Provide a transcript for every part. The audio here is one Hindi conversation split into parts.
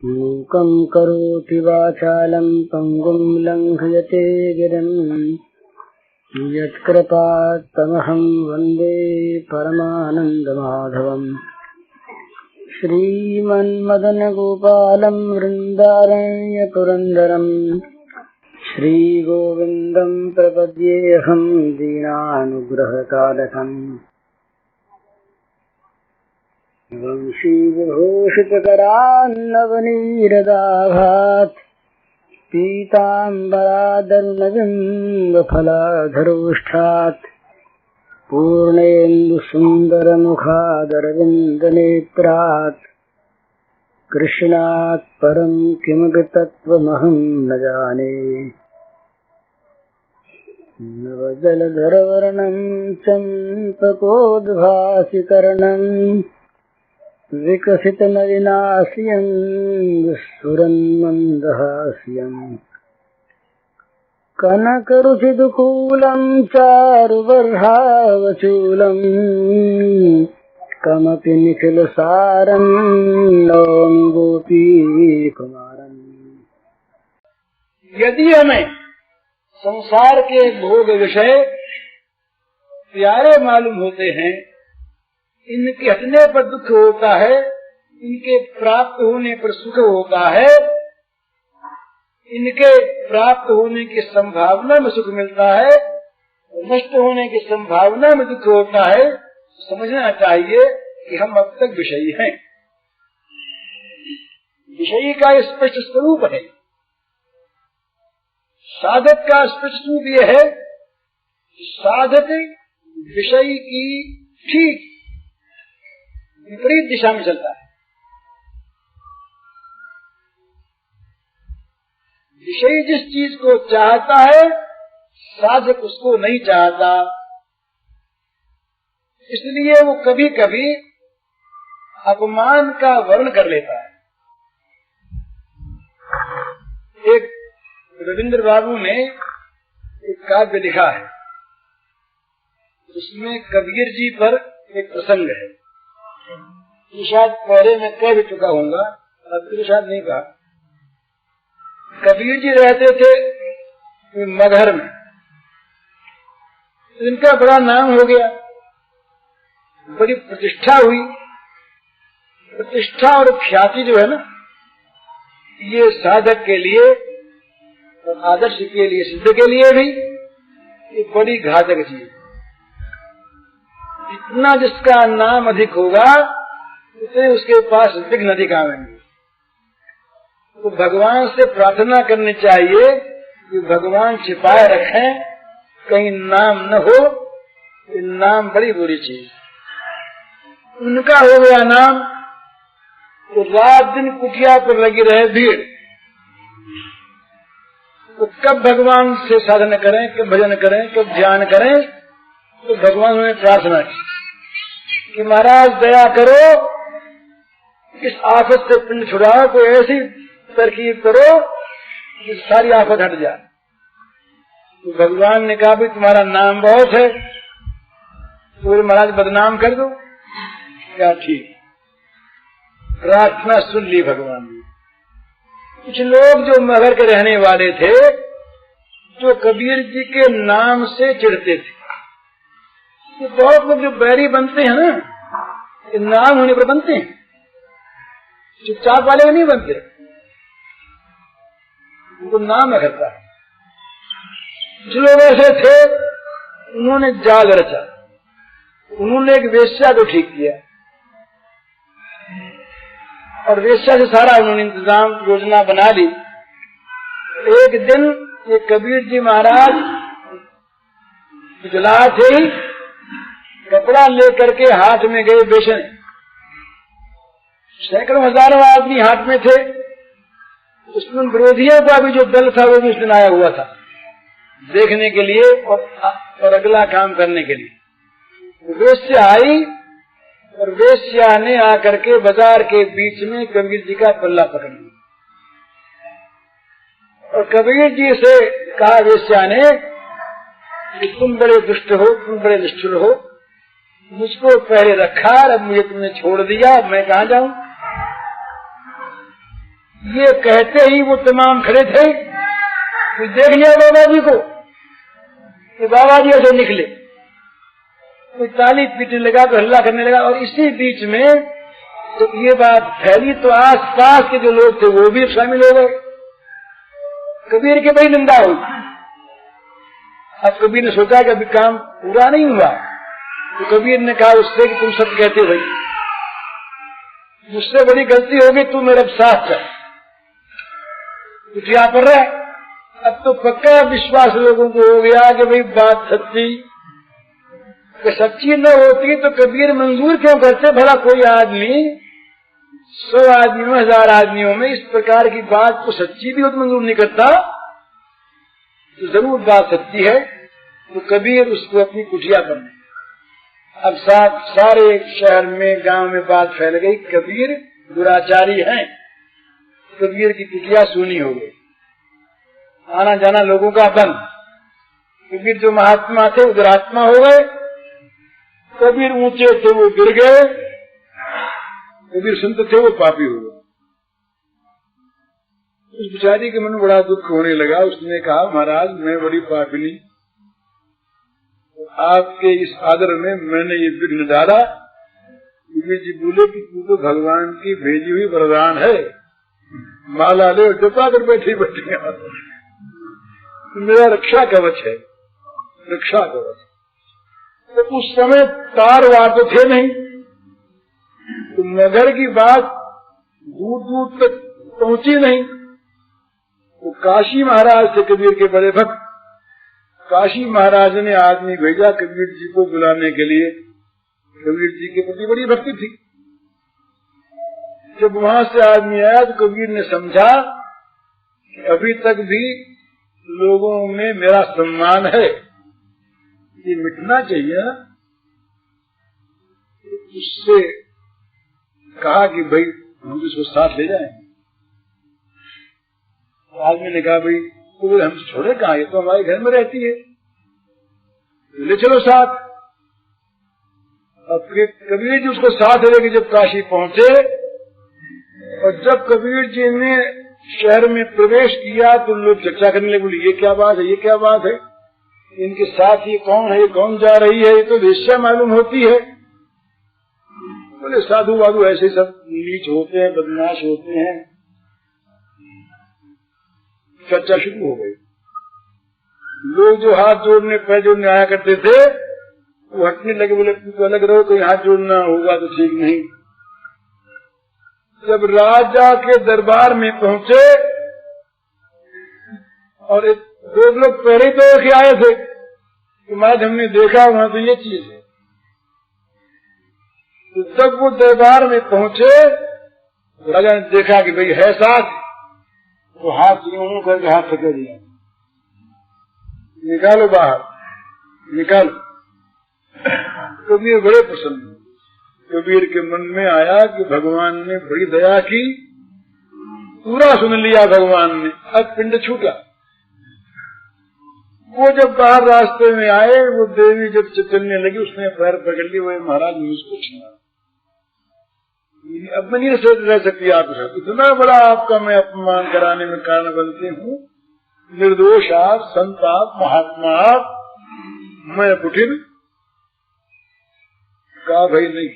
मूकं करोति वाचालं पंगुं लंघयते गिरिं यत्कृपात्तमहं वन्दे परमानन्दमाधवम्। श्रीमन्मदनगोपालं वृन्दारण्यपुरन्दरं श्रीगोविन्दं प्रपद्येऽहं दीनानुग्रहकालकम्। वंशीविभूषितकरान्नवनीरदाभात् पीताम्बरादर्णबिम्बफलाधरोष्ठात् पूर्णेन्दुसुन्दरमुखादरविन्दनेत्रात् कृष्णात् परं किमपि तत्त्वमहं न जाने। नवजलधरवर्णं चम्पकोद्भासिकर्णं विकसितनलिनास्यं स्फुरन्मन्दहास्यम्। कनकरुचिदुकूलं चारुबर्हावचूलं कमपि निखिलसारं नौमि गोपीकुमारम्। यदि हमें संसार के भोग विषय प्यारे मालूम होते हैं, इनके हटने पर दुख होता है, इनके प्राप्त होने पर सुख होता है, इनके प्राप्त होने की संभावना में सुख मिलता है, नष्ट होने की संभावना में दुख होता है, समझना चाहिए कि हम अब तक विषयी हैं। विषयी का स्पष्ट स्वरूप है। साधक का स्पष्ट रूप यह है, साधक विषयी की ठीक विपरीत दिशा में चलता है। विषयी जिस चीज को चाहता है, साधक उसको नहीं चाहता, इसलिए वो कभी कभी अपमान का वर्ण कर लेता है। एक रविंद्र बाबू ने एक काव्य लिखा है, उसमें कबीर जी पर एक प्रसंग है। शायद पहले मैं कह भी चुका हूँगा, अब तो शायद नहीं कहा। कबीर जी रहते थे मगहर में, इनका बड़ा नाम हो गया, बड़ी प्रतिष्ठा हुई। प्रतिष्ठा और ख्याति जो है ना, ये साधक के लिए और आदर्श के लिए, सिद्ध के लिए भी ये बड़ी घातक चीज। जितना जिसका नाम अधिक होगा, उतने उसके पास विघ्न अधिक आवेंगे। तो भगवान से प्रार्थना करनी चाहिए कि भगवान छिपाए रखें, कहीं नाम न हो। ये नाम बड़ी बुरी चीज। उनका हो गया नाम, तो रात दिन कुटिया पर लगी रहे भीड़। तो कब भगवान से साधना करें, कब भजन करें, कब ध्यान करें, तो भगवान ने प्रार्थना की कि महाराज दया करो, इस आफत से पिंड छुड़ाओ, कोई ऐसी तरकीब करो कि सारी आफत हट जाए। तो भगवान ने कहा भी तुम्हारा नाम बहुत है, तो महाराज बदनाम कर दो। क्या ठीक, प्रार्थना सुन ली भगवान ने। कुछ लोग जो मगहर के रहने वाले थे, जो कबीर जी के नाम से चिढ़ते थे, तो बहुत लोग जो बैरी बनते हैं ना, ये नाम होने पर बनते हैं, चुपचाप वाले नहीं बनते, उनको नाम रखता है। जो लोग ऐसे थे, उन्होंने जाल रचा, उन्होंने एक वेश्या को ठीक किया और वेश्या से सारा उन्होंने इंतजाम योजना बना ली। एक दिन ये कबीर जी महाराज जला थे, कपड़ा लेकर के हाथ में गए बेचने। सैकड़ों हजारों आदमी हाथ में थे। उसमें विरोधियों का भी जो दल था, वो भी उस दिन आया हुआ था देखने के लिए और अगला काम करने के लिए। वेश्या आई और वेश्या ने आकर के बाजार के बीच में कबीर जी का पल्ला पकड़ लिया और कबीर जी से कहा वेश्या ने कि तुम बड़े दुष्ट हो, तुम बड़े निष्ठुर हो, मुझको पहले रखा, अब मुझे तुमने छोड़ दिया, अब मैं कहाँ जाऊं। ये कहते ही वो तमाम खड़े थे। तो देख लिया बाबा जी को कि बाबा जी ऐसे निकले, कोई ताली पीटने लगा, तो हल्ला करने लगा। और इसी बीच में तो ये बात फैली तो आस पास के जो लोग थे वो भी शामिल हो गए। कबीर की बड़ी निंदा हुई। अब कबीर ने सोचा कि अभी काम पूरा नहीं हुआ, तो कबीर ने कहा उससे कि तुम सब कहते भाई मुझसे बड़ी गलती होगी, तू मेरे साथ चल। कुटिया पर रहे। अब तो पक्का विश्वास लोगों को हो गया कि भाई बात सच्ची, कि सच्ची न होती तो कबीर मंजूर क्यों करते। भला कोई आदमी 100 आदमियों 1000 आदमियों में इस प्रकार की बात को सच्ची भी हो तो मंजूर नहीं करता, तो जरूर बात सच्ची है। तो कबीर उसको अपनी कुटिया पर ले। अब सारे शहर में गांव में बात फैल गई, कबीर दुराचारी हैं। कबीर की कुटिया सूनी हो गई, आना जाना लोगों का बंद। कबीर जो महात्मा थे वो दुरात्मा हो गए, कबीर ऊंचे थे वो गिर गए, कबीर संत थे वो पापी हो गए। उस बेचारी के मन में बड़ा दुख होने लगा। उसने कहा महाराज मैं बड़ी पापिनी, आपके इस आदर में मैंने ये विघ्न डाला। कबीर जी बोले कि तू तो भगवान की भेजी हुई वरदान है, माला ले और जपा कर बैठी बैठी मेरा रक्षा कवच है, रक्षा कवच। तो उस समय तार वार तो थे नहीं, तो नगर की बात दूर दूर तक पहुंची नहीं। तो काशी महाराज थे कबीर के बड़े भक्त। काशी महाराज ने आदमी भेजा कबीर जी को बुलाने के लिए। कबीर जी के प्रति बड़ी भक्ति थी। जब वहां से आदमी आया तो कबीर ने समझा कि अभी तक भी लोगों में मेरा सम्मान है, ये मिटना चाहिए। उससे कहा कि भाई हम इसको साथ ले जाएं। तो आदमी ने कहा भाई तो हम छोड़े कहाँ, ये तो हमारे घर में रहती है, ले चलो साथ। अब कबीर जी उसको साथ लेके जब काशी पहुंचे और जब कबीर जी ने शहर में प्रवेश किया तो लोग चर्चा करने लगे, बोले ये क्या बात है, ये क्या बात है, इनके साथ ये कौन है, ये कौन जा रही है, ये तो वेश्या मालूम होती है। बोले साधु वाधु ऐसे सब नीच होते हैं, बदमाश होते हैं। चर्चा शुरू हो गई। लोग जो हाथ जोड़ने पैर जोड़ने आया करते थे वो हटने लगे, बोले तू तो अलग रहो, कोई हाथ जोड़ना होगा तो ठीक नहीं। जब राजा के दरबार में पहुंचे और दो लोग पहले तो के आए थे कि महाराज हमने देखा वहां तो ये चीज है। तो जब वो दरबार में पहुंचे राजा ने देखा कि भाई है साथ, तो हाथ यूं करके हाथ पकड़ दिया, निकालो बाहर, निकालो। कबीर बड़े प्रसन्न। कबीर के मन में आया कि भगवान ने बड़ी दया की, पूरा सुन लिया भगवान ने, अब पिंड छूटा। वो जब बाहर रास्ते में आए, वो देवी जब चलने लगी उसने पैर पकड़ लिया, वो महाराज मुझको छीना, अब मैं नहीं रह सकती आपके साथ, इतना बड़ा आपका मैं अपमान कराने में कारण बनती हूँ। निर्दोष आप, संत आप, महात्मा आप, मैं कुटिल। कहा भाई नहीं,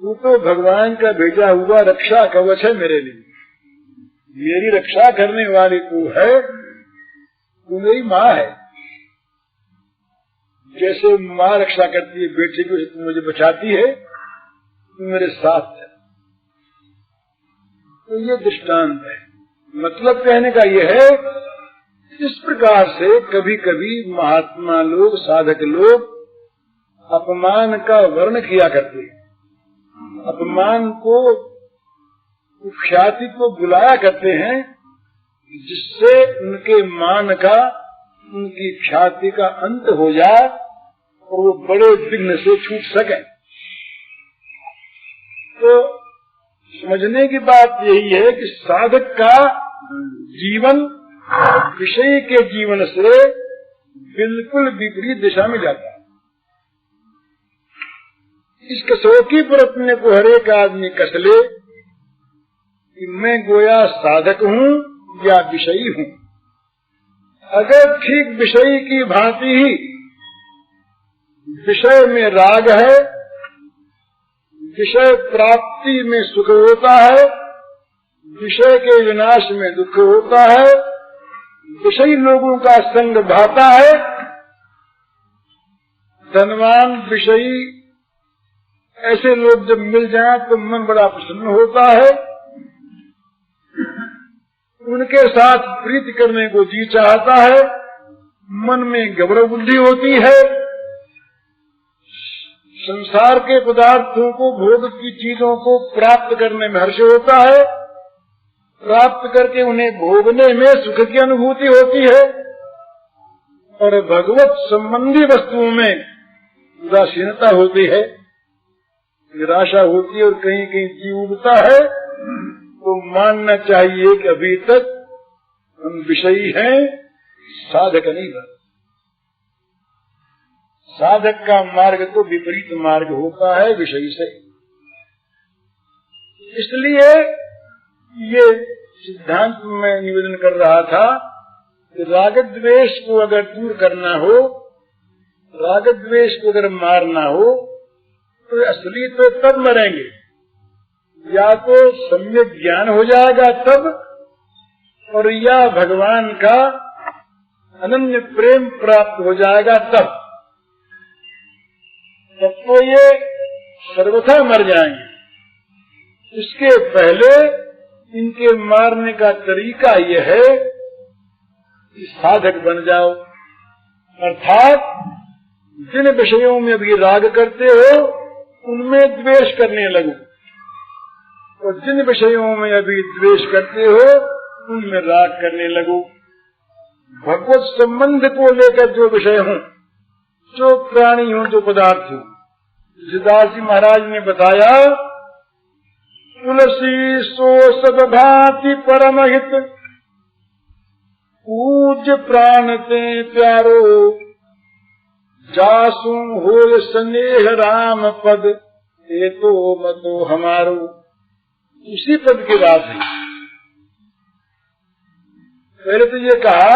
तू तो भगवान का भेजा हुआ रक्षा कवच है मेरे लिए, मेरी रक्षा करने वाली तू है, तू मेरी माँ है। जैसे माँ रक्षा करती है बेटे की, तू मुझे बचाती है, तू मेरे साथ है। तो ये दृष्टांत है। मतलब कहने का ये है, इस प्रकार से कभी कभी महात्मा लोग, साधक लोग अपमान का वर्ण किया करते हैं, अपमान को, ख्याति को बुलाया करते हैं, जिससे उनके मान का, उनकी ख्याति का अंत हो जाए और वो बड़े विघ्न से छूट सके। तो समझने की बात यही है कि साधक का जीवन विषय के जीवन से बिल्कुल विपरीत दिशा में जाता है। इस कसौटी पर अपने को हर एक आदमी कस ले कि मैं गोया साधक हूँ या विषयी हूँ। अगर ठीक विषयी की भांति ही विषय में राग है, विषय प्राप्ति में सुख होता है, विषय के विनाश में दुख होता है, विषयी लोगों का संग भाता है, धनवान विषयी ऐसे लोग जब मिल जाएं तो मन बड़ा प्रसन्न होता है, उनके साथ प्रीति करने को जी चाहता है, मन में गौरव बुद्धि होती है, संसार के पदार्थों को, भोग की चीजों को प्राप्त करने में हर्ष होता है, प्राप्त करके उन्हें भोगने में सुख की अनुभूति होती है, और भगवत संबंधी वस्तुओं में उदासीनता होती है, निराशा होती है, और कहीं कहीं जीव उठता है तो मानना चाहिए कि अभी तक हम विषयी हैं, साधक नहीं बने। साधक का मार्ग तो विपरीत मार्ग होता है विषयी से। इसलिए ये सिद्धांत में निवेदन कर रहा था कि राग द्वेष को अगर दूर करना हो, राग द्वेष को अगर मारना हो, तो असली तो तब मरेंगे, या तो सम्यक ज्ञान हो जाएगा तब, और या भगवान का अनन्य प्रेम प्राप्त हो जाएगा तब तो ये सर्वथा मर जाएंगे। इसके पहले इनके मारने का तरीका यह है कि साधक बन जाओ, अर्थात जिन विषयों में भी राग करते हो उनमें द्वेष करने लगो, और जिन विषयों में अभी द्वेष करते हो उनमें राग करने लगो। भगवत संबंध को लेकर जो विषय हों, जो प्राणी हों, जो पदार्थ हों, तुलसीदास जी महाराज ने बताया, तुलसी सो सब भांति परम हित, पूज्य प्राण ते प्यारो, जासु हो स्नेह राम पद, ये तो मतो हमारो। उसी पद की बात है। पहले तो ये कहा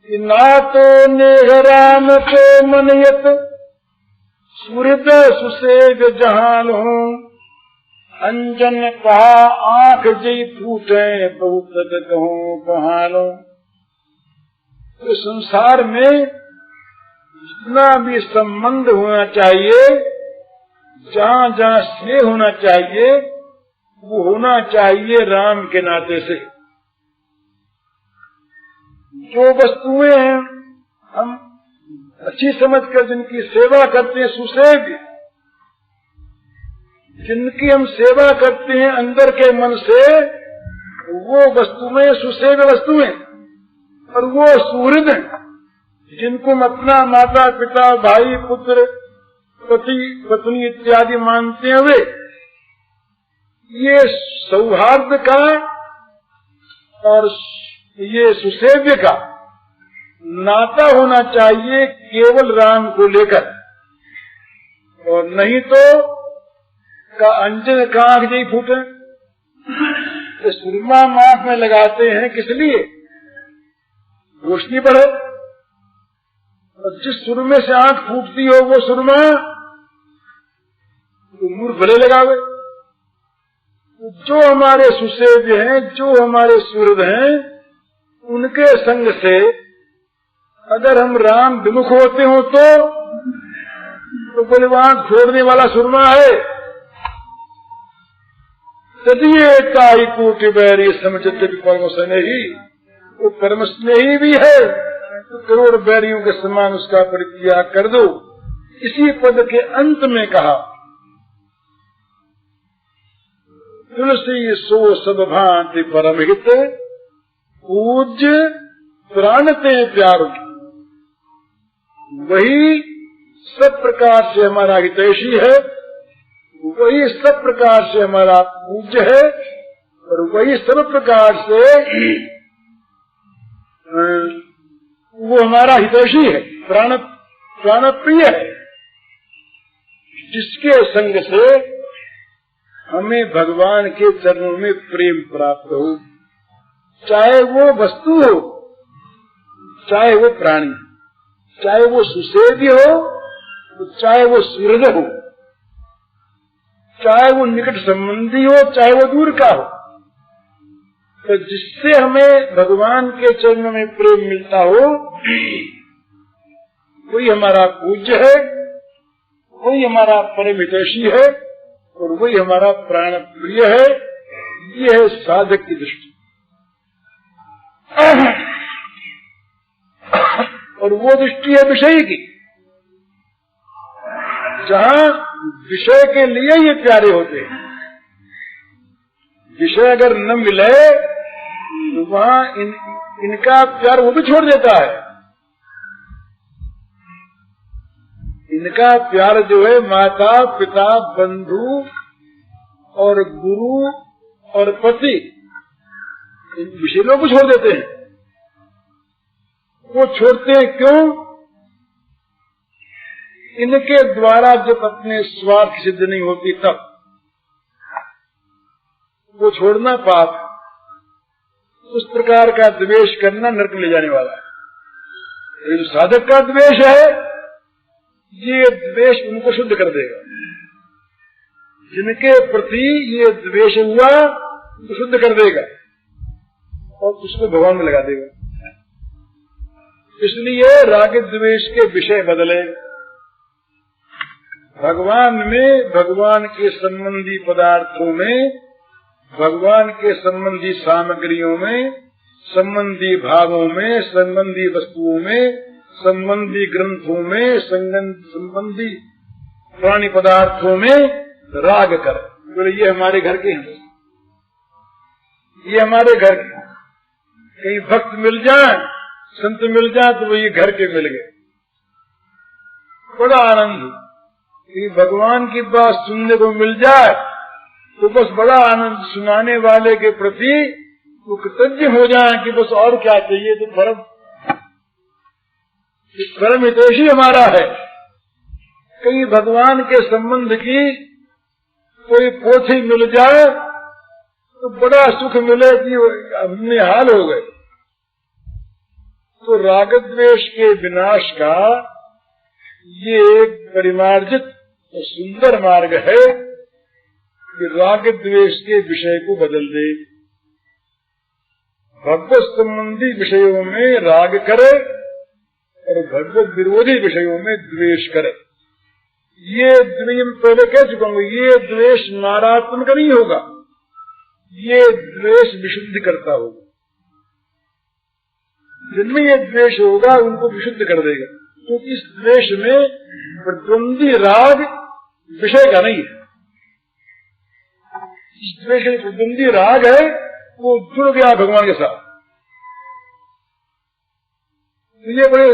कि ना तो नेह राम को मनयत, सुहृद सुसेग जहान हूँ, अंजन कहा आंख जी फूटे, बहुत कहूँ कहानो। तो संसार में जितना भी संबंध होना चाहिए, जहाँ जहाँ स्नेह होना चाहिए, वो होना चाहिए राम के नाते से। जो वस्तुएं हम अच्छी समझकर जिनकी सेवा करते हैं, सुसेव्य, जिनकी हम सेवा करते हैं अंदर के मन से, वो वस्तुएं सुसेव्य वस्तुएं, और वो सुहृद हैं, जिनको हम अपना माता पिता भाई पुत्र पति पत्नी इत्यादि मानते हुए, ये सौहार्द का और ये सुसेव्य का नाता होना चाहिए केवल राम को लेकर, और नहीं तो का अंजन का आंख नहीं फूटे। तो सुरमा आंख में लगाते हैं किस लिए? रोशनी बढ़े, और जिस सुरमे से आंख फूटती हो वो सुरमा तो मूर्ख भले लगावे। जो हमारे सुसेव्य हैं, जो हमारे सुहृद हैं, उनके संग से अगर हम राम विमुख होते हो तो बलवान छोड़ने वाला सुरमा है। तदीय काई कोटि बैरी समझते परम स्नेही, वो परम स्नेही भी है, तो करोड़ बैरियों के समान उसका परित्याग कर दो। इसी पद के अंत में कहा, तुलसी सो सब भांति परम हित, पूज्य प्राण ते प्यारो। वही सब प्रकार से हमारा हितैषी है, वही सब प्रकार से हमारा पूज्य है, और वही सब प्रकार से वो हमारा हितैषी है, प्राण प्रिय है, जिसके संग से हमें भगवान के चरणों में प्रेम प्राप्त हो, चाहे वो वस्तु हो, चाहे वो प्राणी, चाहे वो सुसेव्य हो, चाहे वो सूरज हो, चाहे वो निकट संबंधी हो, चाहे वो दूर का हो। तो जिससे हमें भगवान के चरणों में प्रेम मिलता हो, वही हमारा पूज्य है, वही हमारा परम हितैषी है और वही हमारा प्राण प्रिय है। ये है साधक की दृष्टि। और वो दृष्टि है विषय की, जहाँ विषय के लिए ये प्यारे होते हैं। विषय अगर न मिले तो वहाँ इनका प्यार वो भी छोड़ देता है। इनका प्यार जो है माता पिता बंधु और गुरु और पति, इन विषय लोग छोड़ देते हैं। वो छोड़ते हैं क्यों? इनके द्वारा जब अपने स्वार्थ सिद्ध नहीं होती तब वो छोड़ना पाप। उस प्रकार का द्वेष करना नरक ले जाने वाला है। जो साधक का द्वेष है, ये द्वेष उनको शुद्ध कर देगा। जिनके प्रति ये द्वेष हुआ तो शुद्ध कर देगा और उसको भगवान में लगा देगा। इसलिए राग द्वेष के विषय बदले, भगवान में, भगवान के संबंधी पदार्थों में, भगवान के संबंधी सामग्रियों में, संबंधी भावों में, संबंधी वस्तुओं में, संबंधी ग्रंथों में, संबंधी प्राणी पदार्थों में राग कर। बोले ये हमारे घर के हैं, ये हमारे घर के। कहीं भक्त मिल जाए, संत मिल जाए तो वो ये घर के मिल गए, बड़ा आनंद। कि भगवान की बात सुनने को मिल जाए तो बस बड़ा आनंद। सुनाने वाले के प्रति वो कृतज्ञ हो जाए कि बस और क्या चाहिए। तो परम हितैषी हमारा है। कहीं भगवान के संबंध की कोई पोथी मिल जाए तो बड़ा सुख मिले कि हमने हाल हो गए। तो राग द्वेष के विनाश का ये एक परिमार्जित और सुंदर मार्ग है कि राग द्वेष के विषय को बदल दे। भगवत संबंधी विषयों में राग करे और भगवत विरोधी विषयों में द्वेष करे। ये मैं पहले कह चुका हूँ, ये द्वेष मारात्मक नहीं होगा, ये द्वेष विशुद्ध करता होगा। जिनमें ये द्वेष होगा उनको विशुद्ध कर देगा। क्योंकि तो इस द्वेष में प्रतिद्वंदी राग विषय का नहीं है। इस द्वेष में प्रतिद्वंदी राग है, वो जुड़ गया भगवान के साथ। तो ये बड़े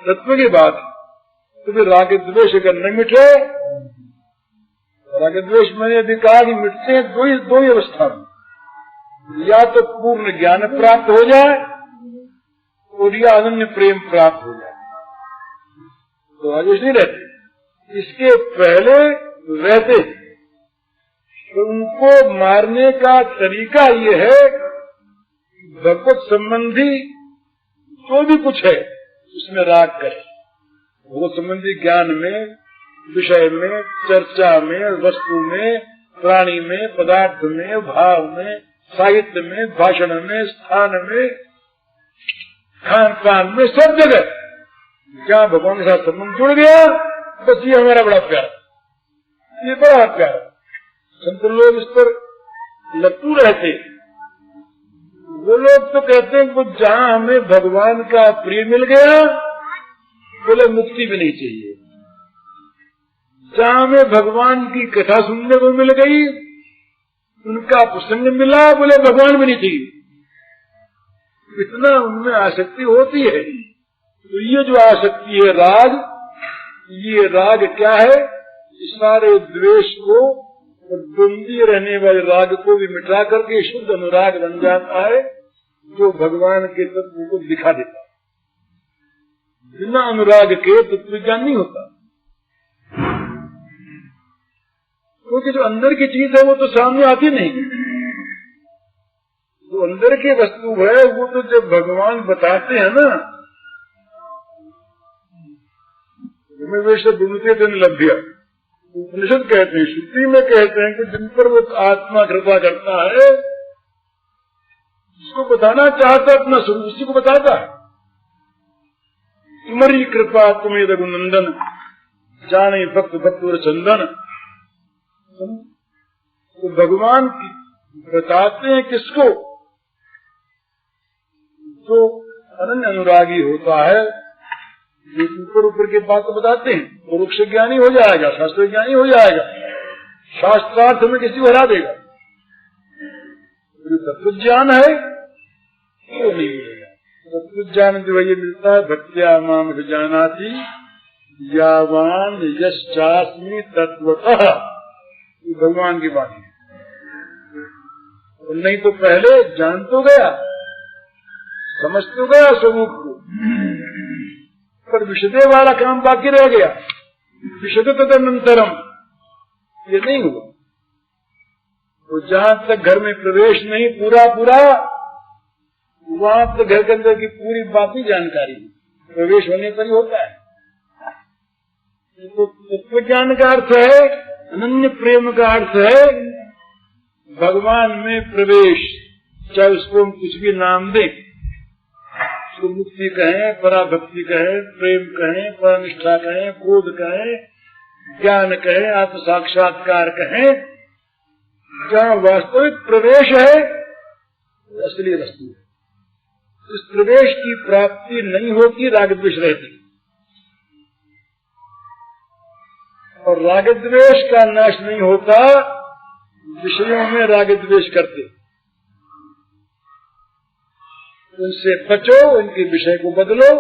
तत्व की बात है। तो फिर राग द्वेष अगर न मिटे, राग द्वेष मैंने अभी कहा कि मिटते हैं दो ही अवस्था में, या तो पूर्ण ज्ञान प्राप्त हो जाए और या अनन्य प्रेम प्राप्त हो जाए। तो राजेश नहीं रहते, इसके पहले रहते। तो उनको मारने का तरीका ये है, भगवत संबंधी जो भी कुछ है उसमें राग करे। भगवत संबंधी ज्ञान में, विषय में, चर्चा में, वस्तु में, प्राणी में, पदार्थ में, भाव में, साहित्य में, भाषण में, स्थान में, खान पान में, सब जगह क्या भगवान के साथ संबंध जुड़ गया। बस ये हमारा बड़ा प्यार, ये बड़ा प्यार। संत लोग इस पर लट्टू रहते। वो लोग तो कहते हैं कि जहाँ हमें भगवान का प्रिय मिल गया, बोले मुक्ति भी नहीं चाहिए। जहाँ हमें भगवान की कथा सुनने को मिल गई, उनका प्रसंग मिला, बोले भगवान भी नहीं चाहिए। इतना उनमें आसक्ति होती है। तो ये जो आसक्ति है राग, ये राग क्या है? इस सारे द्वेष को और द्वंद्वी रहने वाले राग को भी मिटा करके शुद्ध अनुराग बन जाता है, जो भगवान के तत्व को दिखा देता है। बिना अनुराग के तत्व ज्ञान नहीं होता। क्योंकि जो अंदर की चीज है वो तो सामने आती नहीं। जो अंदर की वस्तु है वो तो जब भगवान बताते हैं ना, वैसे दुनिया दिन लभ्य उपनिषद कहते हैं, श्रुति में कहते हैं कि जिन पर वो आत्मा कृपा करता है, जिसको बताना चाहता है अपना स्वरूप उसी को बताता है। तुम्हारी कृपा तुम्हें रघुनंदन जाने भक्त भक्त और चंदन। तो भगवान बताते हैं किसको? जो अनन्य अनुरागी होता है, जो ऊपर ऊपर की बात तो बताते हैं, परोक्ष ज्ञानी हो जाएगा, शास्त्र ज्ञानी हो जाएगा, शास्त्रार्थ में किसी को हरा देगा। जो तत्व ज्ञान है वो नहीं मिलेगा। तत्व ज्ञान जो ये मिलता है, भक्त्या माम जानाति यावान यश्चास्मि तत्वतः, भगवान की बात है। और नहीं तो पहले जान तो गया, समझ तो गया स्वरूप को, पर विशदे वाला काम बाकी रह गया। विशद तदनंतरम ये नहीं हुआ। तो जहां तक घर में प्रवेश नहीं पूरा वहां तक घर के अंदर की पूरी बात ही जानकारी है। प्रवेश होने पर ही होता है। तो तत्व ज्ञान का अर्थ है, अनन्य प्रेम का अर्थ है भगवान में प्रवेश। चाहे उसको हम कुछ भी नाम दें, उसको मुक्ति कहें, पराभक्ति कहें, प्रेम कहें, परनिष्ठा कहें, क्रोध कहें, ज्ञान कहें, आत्म साक्षात्कार कहें, जहाँ वास्तविक प्रवेश है असली वस्तु है। इस प्रवेश की प्राप्ति नहीं होती, राग द्वेष रहती, और राग द्वेष का नाश नहीं होता विषयों में राग द्वेष करते। उनसे बचो, उनके विषय को बदलो।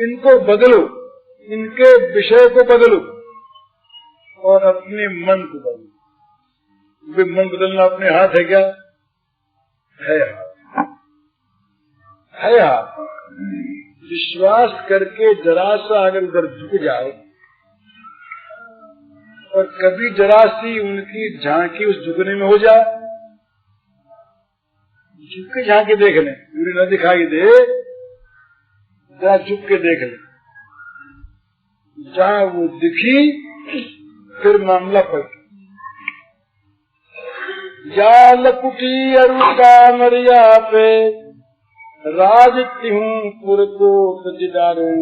इनको बदलो, इनके विषय को बदलो और अपने मन को बदलो। वे मन बदलना अपने हाथ है क्या? है हाथ, है हाथ। विश्वास करके जरा सा अगर उधर झुक जाओ, और कभी जरा सी उनकी झांकी उस झुकने में हो जाए, झुक के झांकी देख ले, पूरी न दिखाई दे, जरा झुक के देख ले। जहां वो दिखी फिर मामला पलट। जाल कुटी अरुका मरिया पे राजती हूँ पुर को सजदारू।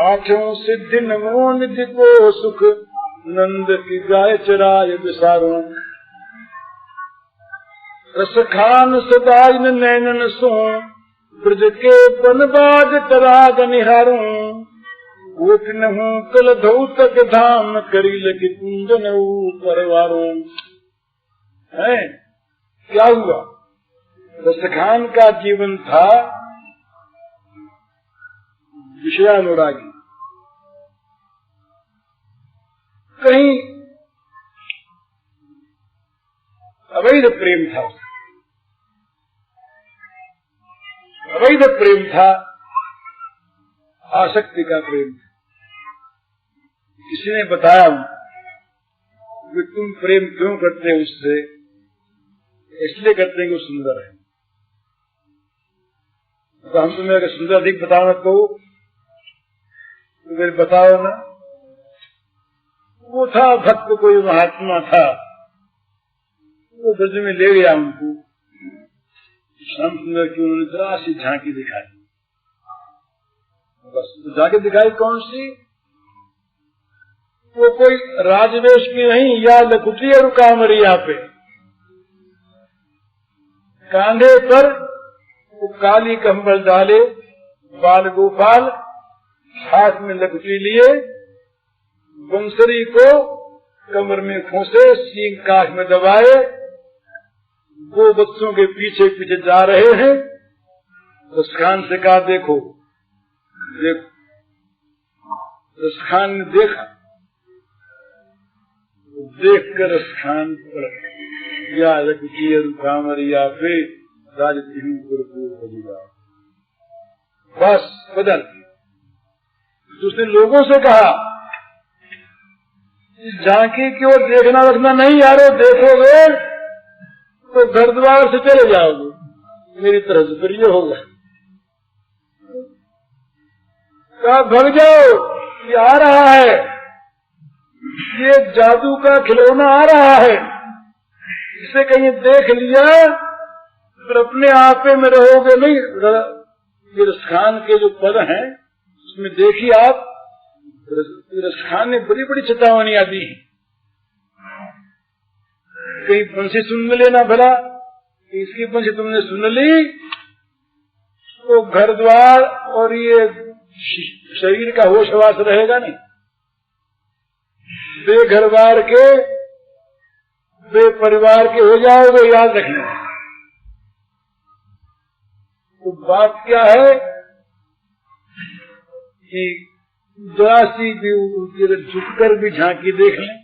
आठों सिद्धि नमो निधि को सुख नंद की गाय चराय विसारू। रस खान सदाई नैनन सो ब्रज के बन बाग तराग निहारू। ओट नहूं कल धौ तक धाम करी लगी कुंजन परवारो। है क्या हुआ? रसखान का जीवन था विषयानुरागी, कहीं अवैध प्रेम था, अवैध प्रेम था, आसक्ति का प्रेम था। किसी ने बताया कि तुम प्रेम क्यों करते हो उससे? इसलिए करते हैं कि वो सुंदर है। तो हम तुम्हें अगर सुंदर अधिक बताओ तो फिर बताओ ना। वो था भक्त, कोई महात्मा था, वो ब्रज में ले गया उनको। श्याम सुंदर की उन्होंने जरा सी झांकी दिखाई, बस। तो झांकी दिखाई कौन सी? वो कोई राजवेश की नहीं, या लकुटी और कामरिया पे कांधे पर वो काली कंबल डाले, बाल गोपाल, हाथ में लकुटी लिए, बंसरी को कमर में खोसे, सींग काख में दबाए, दो बच्चों के पीछे पीछे जा रहे हैं। रसखान से कहा देखो देखो। रसखान ने देखा, देख कर स्थान पर या कामरिया पे राजती बस बदल। तो उसने लोगों से कहा झांकी की ओर देखना रखना नहीं यारो, देखोगे तो घर द्वार से चले जाओगे, मेरी तरफ से फिर ये होगा। कहा भाग जाओ, ये आ रहा है, ये जादू का खिलौना आ रहा है, इसे कहीं देख लिया फिर अपने आपे में रहोगे नहीं। रसखान के जो पद हैं उसमें देखिए आप, रसखान ने बड़ी बड़ी चेतावनियां दी। कहीं बंसी सुन लेना भला, इसकी बंसी तुमने सुन ली तो घर द्वार और ये शरीर का होश हवास रहेगा नहीं। बेघर बार के बेपरिवार के हो जाओगे, याद रखना। तो बात क्या है कि जरा सी भी झुककर भी झांकी देख लें,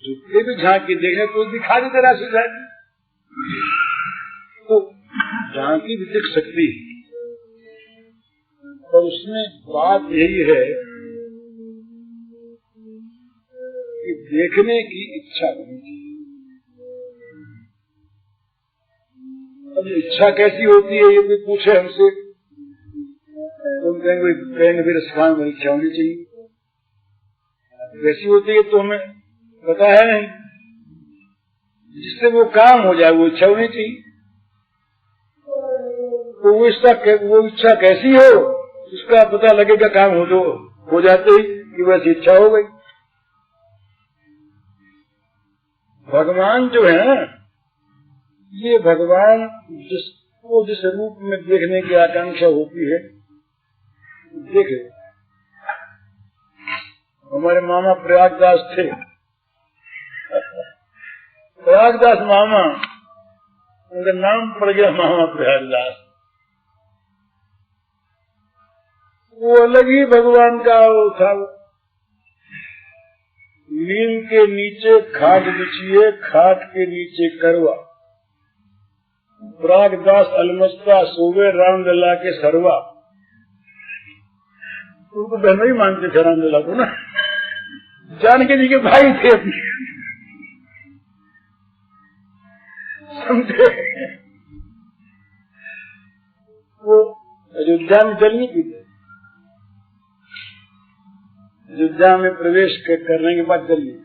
झुक के भी झांकी देख लें तो दिखा दी जरा सी झांकी, तो झांकी भी दिख सकती है। और उसमें बात यही है कि देखने की इच्छा होनी चाहिए। अब इच्छा कैसी होती है ये भी पूछे हमसे, तो हम कहेंगे फिर रसखान में इच्छा होनी चाहिए। वैसी होती है तो हमें पता है नहीं, जिससे वो काम हो जाए वो इच्छा होनी चाहिए। तो वो इच्छा कैसी हो उसका पता लगेगा काम हो जाते ही कि वैसी इच्छा हो गई। भगवान जो है ये भगवान जिसको जिस रूप में देखने की आकांक्षा होती है देखे। हमारे मामा प्रयागदास थे, प्रयागदास मामा, उनका नाम पड़ गया मामा प्रयागदास। वो अलग ही भगवान का वो था। नीम के नीचे खाट बिछिए, खाट के नीचे करवा, प्रयागदास अलमस्ता सोवे राम लला के सरवा। उनको बहनों ही मानते थे राम लला को ना, जानकी जी के भाई थे अपने, समझे। वो अयोध्या में जल नहीं पीते, अयोध्या में प्रवेश करने के बाद जल नहीं,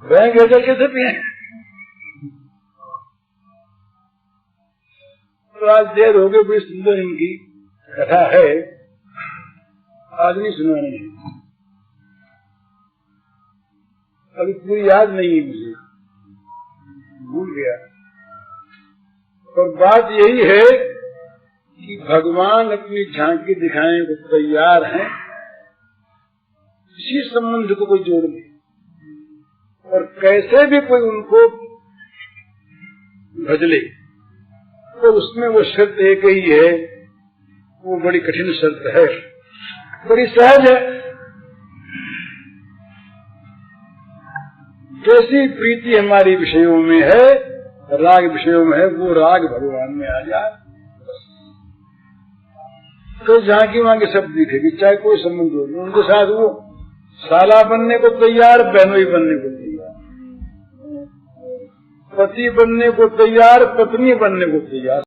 बैंक ऐसा कैसे पिए। तो आज देर हो गई, बड़ी सुंदर इनकी कथा है, आज नहीं सुनानी है, अभी पूरी याद नहीं है मुझे, भूल गया। और बात यही है कि भगवान अपनी झांकी दिखाने को तैयार हैं, इसी संबंध को कोई जोड़ ले, और कैसे भी कोई उनको भजले, तो उसमें वो शर्त एक ही है, वो बड़ी कठिन शर्त है, बड़ी सहज है। जैसी प्रीति हमारी विषयों में है, राग विषयों में है, वो राग भगवान में आ जाए, तो झांकी वांकी सब दिखेगी, चाहे कोई संबंध हो। उनके साथ वो साला बनने को तैयार, बहनोई बनने को तैयार, पति बनने को तैयार, पत्नी बनने को तैयार।